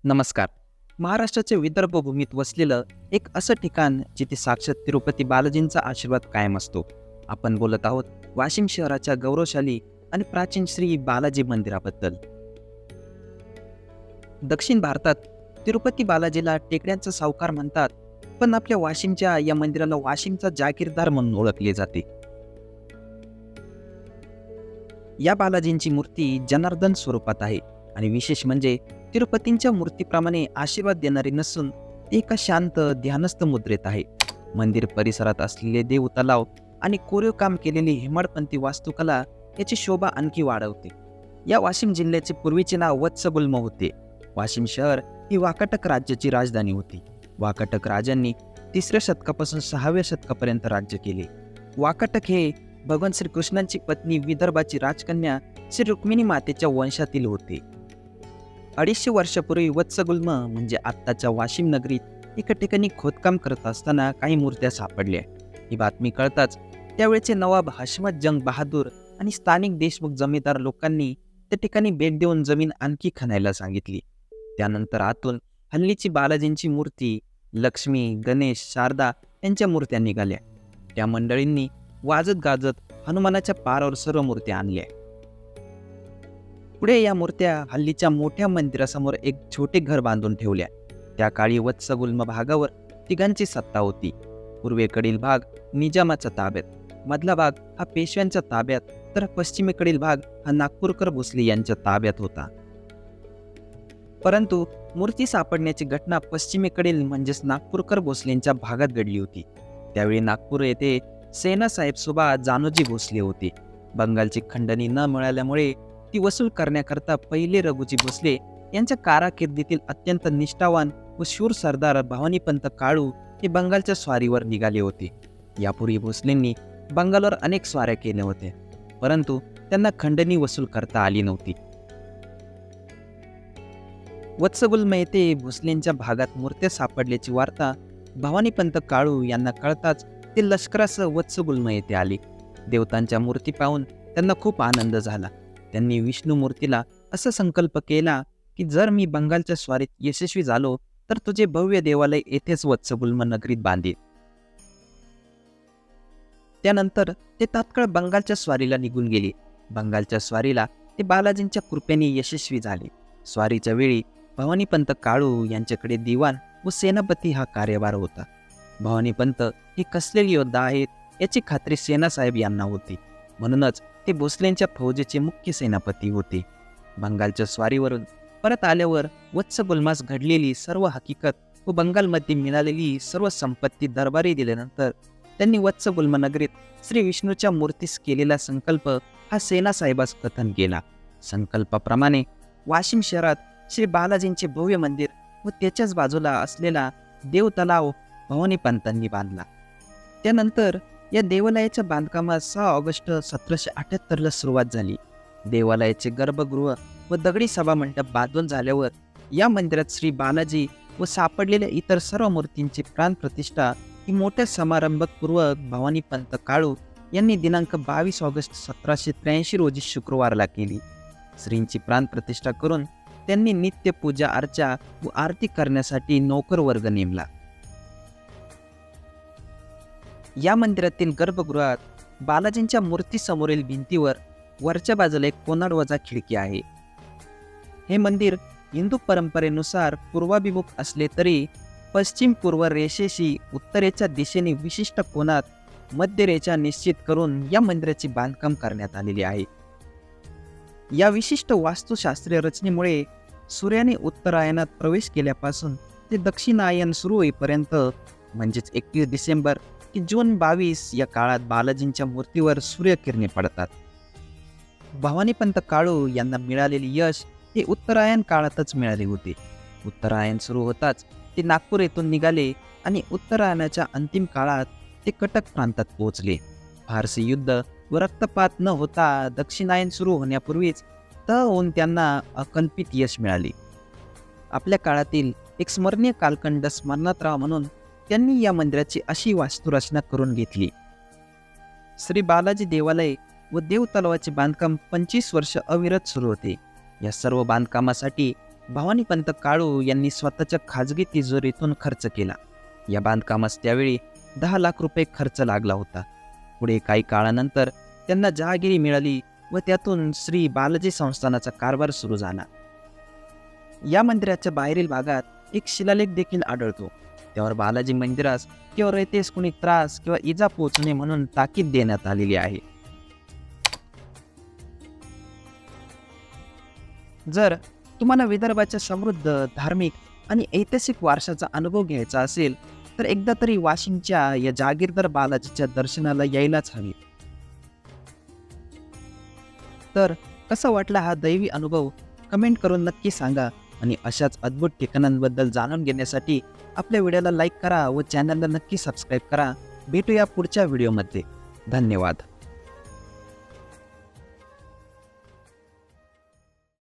नमस्कार. महाराष्ट्राच्या विदर्भ भूमीत वसलेलं एक असं ठिकाण जिथे साक्षात तिरुपती बालाजींचा आशीर्वाद कायम असतो. आपण बोलत आहोत वाशिम शहराच्या गौरवशाली आणि प्राचीन श्री बालाजी मंदिराबद्दल. दक्षिण भारतात तिरुपती बालाजीला टेकड्यांचा सावकार म्हणतात, पण आपल्या वाशिमच्या या मंदिराला वाशिमचा जागीरदार म्हणून ओळखले जाते. या बालाजींची मूर्ती जनार्दन स्वरूपात आहे आणि विशेष म्हणजे तिरुपतींच्या मूर्तीप्रमाणे आशीर्वाद देणारी नसून ती एका शांत ध्यानस्थ मुद्रेत आहे. मंदिर परिसरात असलेले देव तलाव आणि कोरीव काम केलेली हेमाडपंथी वास्तुकला याची शोभा आणखी वाढवते. या वाशिम जिल्ह्याचे पूर्वीचे नाव वत्सगुल्म होते. वाशिम शहर ही वाकाटक राज्याची राजधानी होती. वाकाटक राजांनी 3ऱ्या शतकापासून 6व्या शतकापर्यंत राज्य केले. वाकाटक हे भगवान श्रीकृष्णांची पत्नी विदर्भाची राजकन्या श्री रुक्मिणी मातेच्या वंशातील होते. 250 वर्षापूर्वी वत्सगुल्म म्हणजे आत्ताच्या वाशिम नगरीत एका ठिकाणी खोदकाम करत असताना काही मूर्त्या सापडल्या. ही बातमी कळताच त्यावेळचे नवाब हशमत जंग बहादूर आणि स्थानिक देशमुख जमीनदार लोकांनी त्या ठिकाणी भेट देऊन जमीन आणखी खणायला सांगितली. त्यानंतर आतून हल्लीची बालाजींची मूर्ती, लक्ष्मी, गणेश, शारदा यांच्या मूर्त्या निघाल्या. त्या मंडळींनी वाजत गाजत हनुमानाच्या पारावर सर्व मूर्त्या आणल्या. पुढे या मूर्त्या हल्लीच्या मोठ्या मंदिरासमोर एक छोटे घर बांधून ठेवल्या. त्या काळी वत्सगुल्म भागावर तिघांची सत्ता होती. पूर्वेकडील भाग निजामाच्या ताब्यात, मधला भाग हा पेशव्यांच्या ताब्यात, तर पश्चिमेकडील भाग हा नागपूरकर भोसले यांच्या ताब्यात होता. परंतु मूर्ती सापडण्याची घटना पश्चिमेकडील म्हणजेच नागपूरकर भोसलेंच्या भागात घडली होती. त्यावेळी नागपूर येथे सेनासाहेब सुभा जानोजी भोसले होते. बंगालची खंडणी न मिळाल्यामुळे ती वसूल करण्याकरता पहिले रघुजी भोसले यांच्या कारकिर्दीतील अत्यंत निष्ठावान व शूर सरदार भवानीपंत काळू हे बंगालच्या स्वारीवर निघाले होते. यापूर्वी भोसलेंनी बंगालवर अनेक स्वाऱ्या केल्या होत्या, परंतु त्यांना खंडणी वसूल करता आली नव्हती. वत्सगुल्म येथे भोसलेंच्या भागात मूर्त्या सापडल्याची वार्ता भवानीपंत काळू यांना कळताच ते लष्करासह वत्सगुल्म येथे आले. देवतांच्या मूर्ती पाहून त्यांना खूप आनंद झाला. त्यांनी विष्णू मूर्तीला असा संकल्प केला की जर मी बंगालच्या स्वारीत यशस्वी झालो तर तुझे भव्य देवालय येथेच वत्सगुल्म नगरीत बांधेल. त्यानंतर ते तात्काळ बंगालच्या स्वारीला निघून गेले. बंगालच्या स्वारीला ते बालाजींच्या कृपेने यशस्वी झाले. स्वारीच्या वेळी भवानीपंत काळू यांच्याकडे दिवाण व सेनापती हा कार्यभार होता. भवानीपंत हे कसलेले योद्धा आहेत याची खात्री सेनासाहेब यांना होती, म्हणूनच ते भोसलेंच्या फौजेचे मुख्य सेनापती होते. बंगालच्या स्वारीवरून परत आल्यावर वत्सगुल्मास घडलेली सर्व हकीकत व बंगालमध्ये मिळालेली सर्व संपत्ती दरबारी दिल्यानंतर त्यांनी वत्सगुल्म नगरीत श्री विष्णूच्या मूर्तीस केलेला संकल्प हा सेनासाहेबास कथन केला. संकल्पाप्रमाणे वाशिम शहरात श्री बालाजींचे भव्य मंदिर व त्याच्याच बाजूला असलेला देव तलाव भवानीपंतांनी बांधला. त्यानंतर या देवालयाच्या बांधकामास 6 ऑगस्ट 1778 सुरुवात झाली. देवालयाचे गर्भगृह व दगडी सभामंडप बांधून झाल्यावर या मंदिरात श्री बालाजी व सापडलेल्या इतर सर्व मूर्तींची प्राणप्रतिष्ठा ही मोठ्या समारंभपूर्वक भवानीपंत काळू यांनी दिनांक 22 ऑगस्ट 1783 रोजी शुक्रवारला केली. श्रींची प्राणप्रतिष्ठा करून त्यांनी नित्य पूजा अर्चा व आरती करण्यासाठी नौकर वर्ग नेमला. या मंदिरातील गर्भगृहात बालाजींच्या मूर्तीसमोरील भिंतीवर वरच्या बाजूला एक कोनाडवजा खिडकी आहे. हे मंदिर हिंदू परंपरेनुसार पूर्वाभिमुख असले तरी पश्चिम पूर्व रेषेशी उत्तरेच्या दिशेने विशिष्ट कोनात मध्य रेषा निश्चित करून या मंदिराचे बांधकाम करण्यात आलेले आहे. या विशिष्ट वास्तुशास्त्रीय रचनेमुळे सूर्याने उत्तरायणात प्रवेश केल्यापासून ते दक्षिणायन सुरू होईपर्यंत म्हणजेच 31 डिसेंबर की जून 22 या काळात बालाजींच्या मूर्तीवर सूर्यकिरणे पडतात. भवानीपंत काळू यांना मिळालेले यश हे उत्तरायण काळातच मिळाले होते. उत्तरायण सुरू होताच ते नागपूर येथून निघाले आणि उत्तरायणाच्या अंतिम काळात ते कटक प्रांतात पोहोचले. फारसे युद्ध व रक्तपात न होता दक्षिणायन सुरू होण्यापूर्वीच होऊन त्यांना अकल्पित यश मिळाले. आपल्या काळातील एक स्मरणीय कालखंड स्मरणात राहा म्हणून त्यांनी या मंदिराची अशी वास्तुरचना करून घेतली. श्री बालाजी देवालय व देव तलावाचे बांधकाम 25 वर्ष अविरत सुरू होते. या सर्व बांधकामासाठी भवानीपंत काळू यांनी स्वतःच्या खाजगी तिजोरीतून खर्च केला. या बांधकामास त्यावेळी 10 लाख रुपये खर्च लागला होता. पुढे काही काळानंतर त्यांना जहागिरी मिळाली व त्यातून श्री बालाजी संस्थानाचा कारभार सुरू झाला. या मंदिराच्या बाहेरील भागात एक शिलालेख देखील आढळतो. त्यावर बालाजी मंदिरास किंवा रयतेस कुणी त्रास किंवा इजा पोहोचू नये म्हणून ताकीद देण्यात आलेली आहे. जर तुम्हाला विदर्भाच्या समृद्ध धार्मिक आणि ऐतिहासिक वारशाचा अनुभव घ्यायचा असेल तर एकदा तरी वाशिमच्या या जागीरदार बालाजीच्या दर्शनाला यायलाच हवे. तर कसा वाटला हा दैवी अनुभव कमेंट करून नक्की सांगा आणि अशाच अद्भुत ठिकाणांबद्दल जाणून घेण्यासाठी आपल्या व्हिडिओला लाईक करा व चॅनलला नक्की सबस्क्राईब करा. भेटूया पुढच्या व्हिडिओमध्ये. धन्यवाद.